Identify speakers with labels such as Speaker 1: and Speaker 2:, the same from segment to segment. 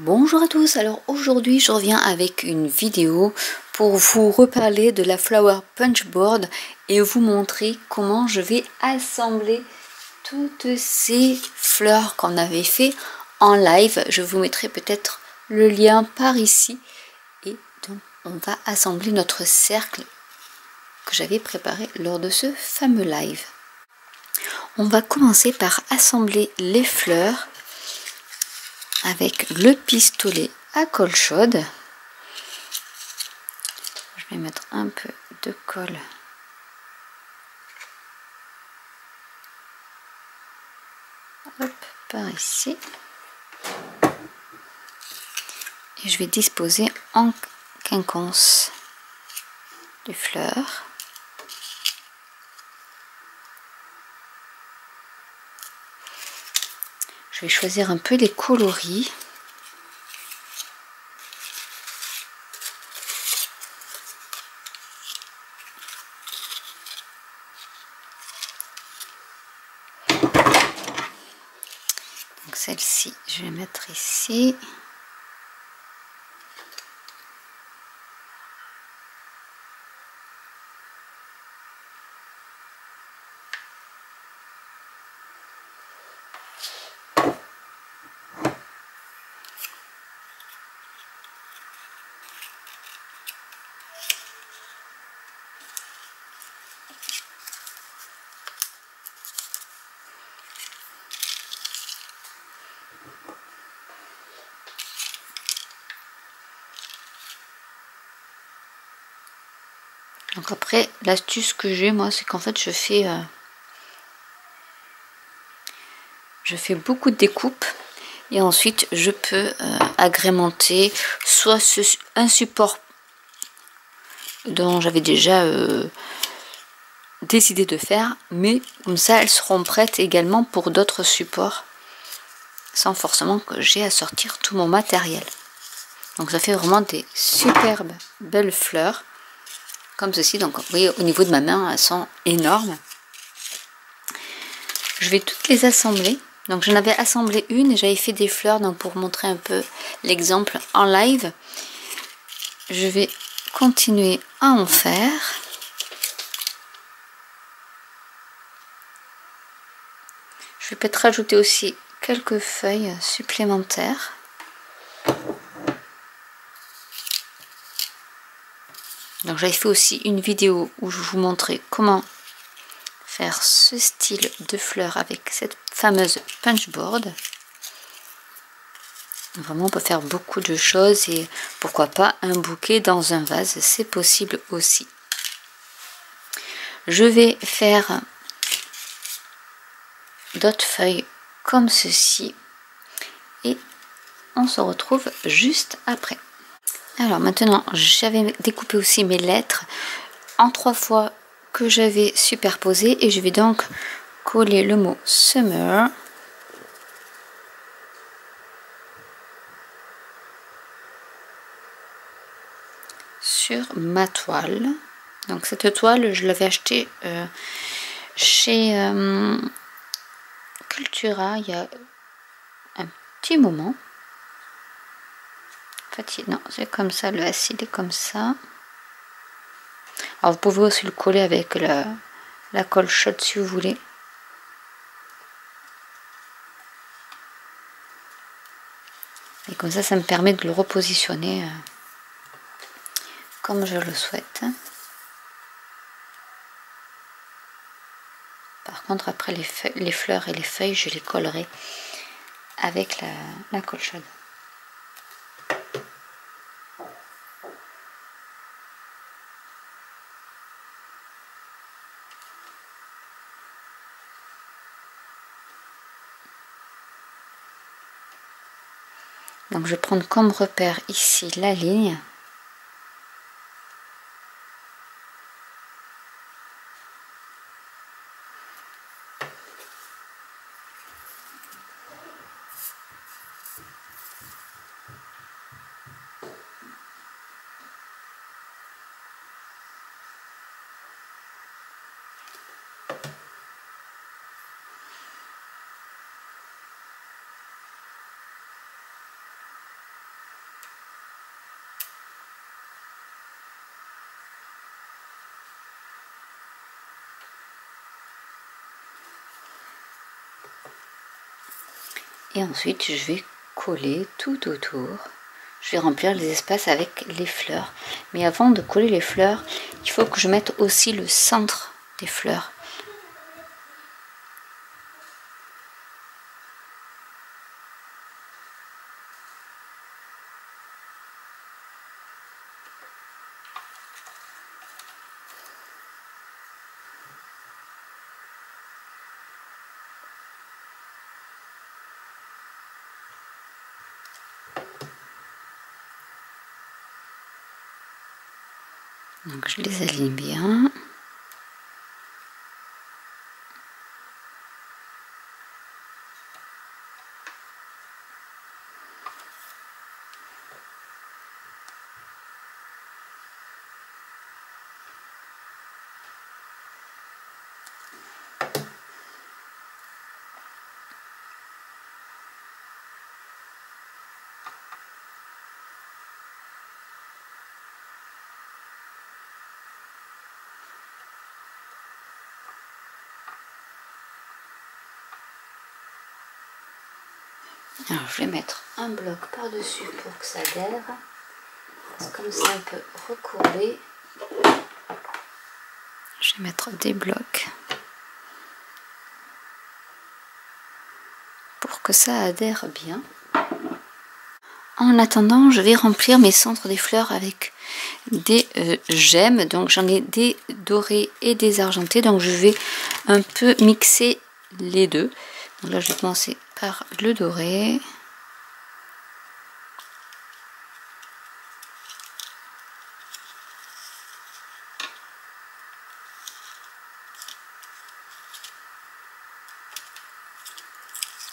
Speaker 1: Bonjour à tous, alors aujourd'hui je reviens avec une vidéo pour vous reparler de la Flower Punch Board et vous montrer comment je vais assembler toutes ces fleurs qu'on avait fait en live. Je vous mettrai peut-être le lien par ici et donc on va assembler notre cercle que j'avais préparé lors de ce fameux live. On va commencer par assembler les fleurs avec le pistolet à colle chaude. Je vais mettre un peu de colle par ici et je vais disposer en quinconce les fleurs. Je vais choisir un peu les coloris. Donc celle-ci, je vais mettre ici. Donc après, l'astuce que j'ai moi, c'est qu'en fait je fais beaucoup de découpes et ensuite je peux agrémenter soit un support dont j'avais déjà décidé de faire, mais comme ça elles seront prêtes également pour d'autres supports sans forcément que j'ai à sortir tout mon matériel. Donc ça fait vraiment des superbes belles fleurs comme ceci. Donc vous voyez, au niveau de ma main elles sont énormes. Je vais toutes les assembler. Donc j'en avais assemblé une et j'avais fait des fleurs, donc pour montrer un peu l'exemple en live. Je vais continuer à en faire. Je vais peut-être rajouter aussi quelques feuilles supplémentaires. Donc j'avais fait aussi une vidéo où je vous montrais comment faire ce style de fleurs avec cette fameuse punch board. Vraiment on peut faire beaucoup de choses et pourquoi pas un bouquet dans un vase, c'est possible aussi. Je vais faire d'autres feuilles comme ceci et on se retrouve juste après. Alors maintenant j'avais découpé aussi mes lettres en 3 fois que j'avais superposé et je vais donc coller le mot summer sur ma toile. Donc cette toile je l'avais achetée chez Cultura il y a un petit moment. En fait non, c'est comme ça, le acide est comme ça. Alors vous pouvez aussi le coller avec la colle chaude si vous voulez. Et comme ça me permet de le repositionner comme je le souhaite. Par contre après les fleurs et les feuilles je les collerai avec la colle chaude. Donc je vais prendre comme repère ici la ligne. Et ensuite, je vais coller tout autour. Je vais remplir les espaces avec les fleurs. Mais avant de coller les fleurs, il faut que je mette aussi le centre des fleurs. Donc je les aligne bien. Alors je vais mettre un bloc par-dessus pour que ça adhère. Comme c'est un peu recourbé, je vais mettre des blocs pour que ça adhère bien. En attendant, je vais remplir mes centres des fleurs avec des gemmes. Donc j'en ai des dorés et des argentés. Donc je vais un peu mixer les deux. Donc là je vais commencer par le doré.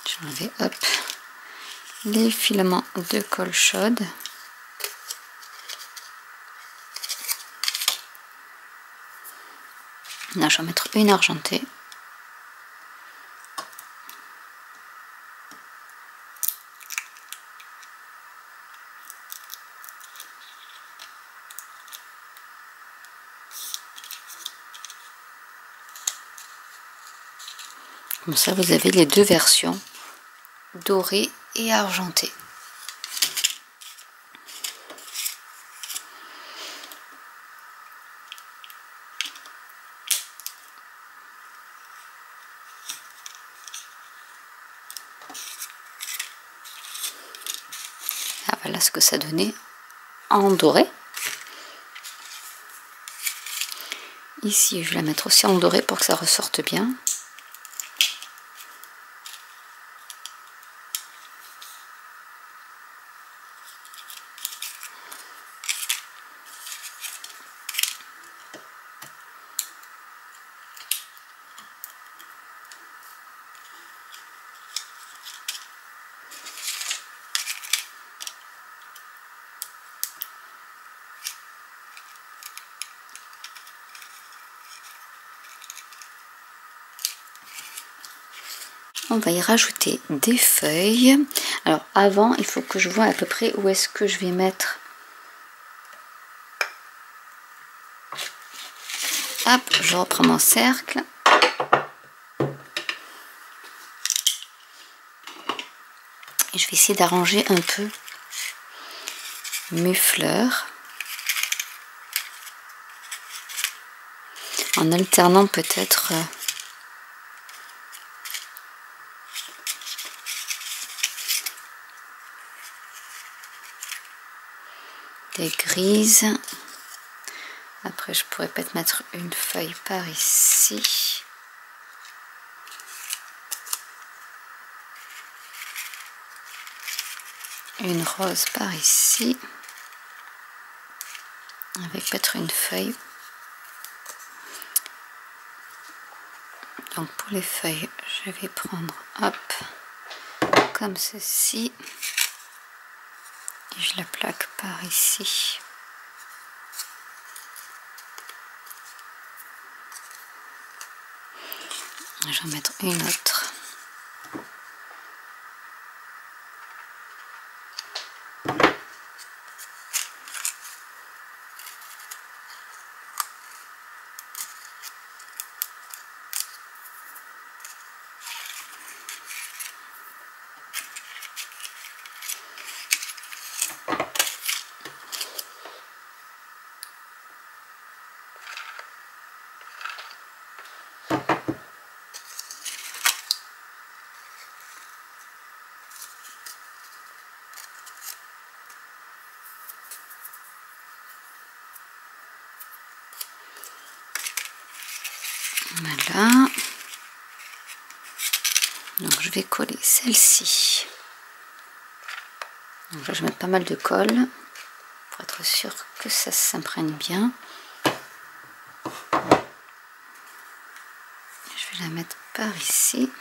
Speaker 1: J'enlève hop les filaments de colle chaude. Là je vais mettre une argentée. Comme ça vous avez les deux versions, dorée et argentée. Ah, voilà ce que ça donnait en doré. Ici je vais la mettre aussi en doré pour que ça ressorte bien. On va y rajouter des feuilles. Alors avant, il faut que je vois à peu près où est-ce que je vais mettre. Hop, je reprends mon cercle. Et je vais essayer d'arranger un peu mes fleurs. En alternant peut-être des grises. Après je pourrais peut-être mettre une feuille par ici. Une rose par ici. Avec peut-être une feuille. Donc pour les feuilles, je vais prendre hop comme ceci. Et je la plaque par ici. Je vais en mettre une autre. Voilà. Donc je vais coller celle-ci. Donc là je vais mettre pas mal de colle pour être sûr que ça s'imprègne bien. Je vais la mettre par ici.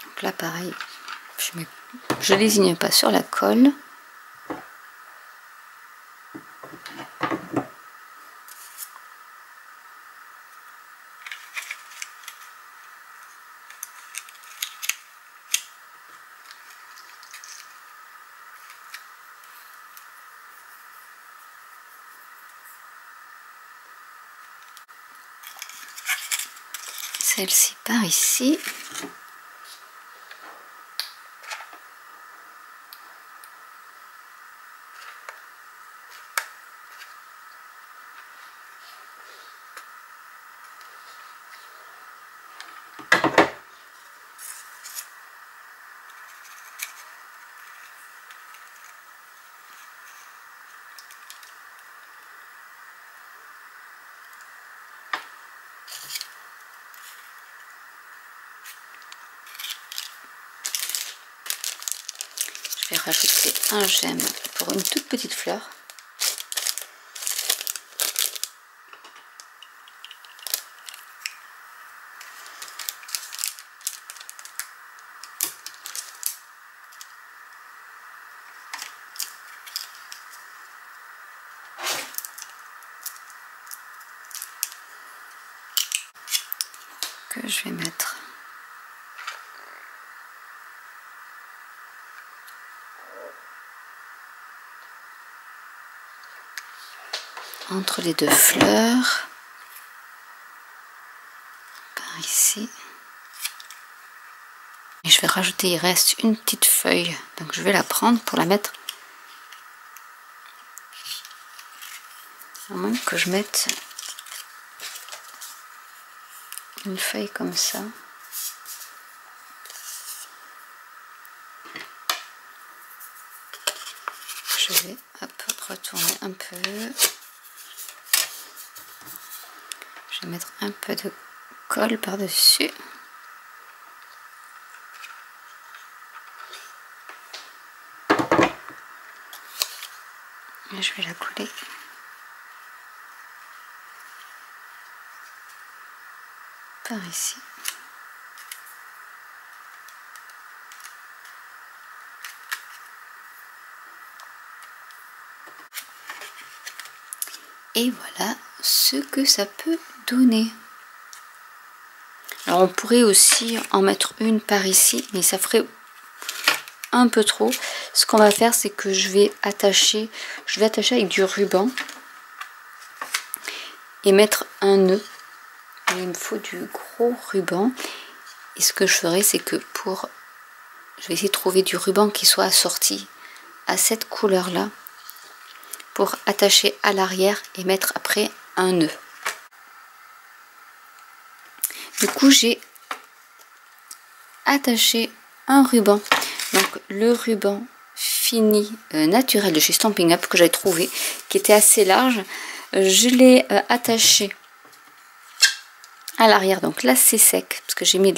Speaker 1: Donc là pareil, je lésigne pas sur la colle. Celle-ci par ici. Je vais rajouter un gemme pour une toute petite fleur. Que je vais mettre entre les deux fleurs, par ici. Et je vais rajouter, il reste une petite feuille, donc je vais la prendre pour la mettre, à moins que je mette une feuille comme ça. Je vais retourner un peu. Je vais mettre un peu de colle par-dessus. Et je vais la coller par ici. Et voilà ce que ça peut donner. Alors on pourrait aussi en mettre une par ici, mais ça ferait un peu trop. Ce qu'on va faire, c'est que je vais attacher avec du ruban et mettre un nœud. Et il me faut du gros ruban. Et ce que je ferai, c'est que je vais essayer de trouver du ruban qui soit assorti à cette couleur là, pour attacher à l'arrière et mettre après un nœud. Du coup j'ai attaché un ruban, donc le ruban fini naturel de chez Stampin' Up que j'avais trouvé, qui était assez large. Je l'ai attaché à l'arrière, donc là c'est sec parce que j'ai mis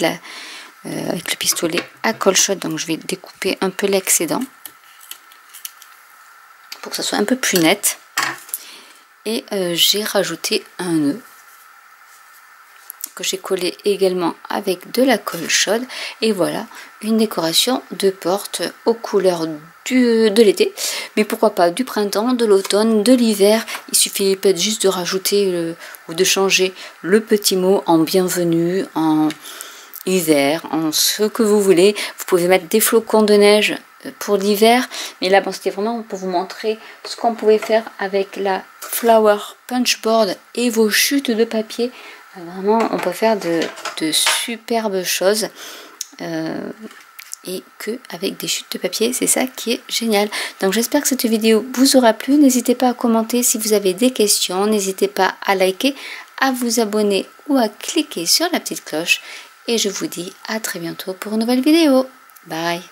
Speaker 1: avec le pistolet à colle-shot, donc je vais découper un peu l'excédent pour que ça soit un peu plus net. Et j'ai rajouté un nœud que j'ai collé également avec de la colle chaude. Et voilà une décoration de porte aux couleurs de l'été, mais pourquoi pas du printemps, de l'automne, de l'hiver. Il suffit peut-être juste de rajouter ou de changer le petit mot en bienvenue, en hiver, en ce que vous voulez. Vous pouvez mettre des flocons de neige pour l'hiver, mais là bon, c'était vraiment pour vous montrer ce qu'on pouvait faire avec la Flower Punch Board et vos chutes de papier Vraiment, on peut faire de superbes choses. Et que avec des chutes de papier, c'est ça qui est génial. Donc j'espère que cette vidéo vous aura plu. N'hésitez pas à commenter si vous avez des questions. N'hésitez pas à liker, à vous abonner ou à cliquer sur la petite cloche. Et je vous dis à très bientôt pour une nouvelle vidéo. Bye!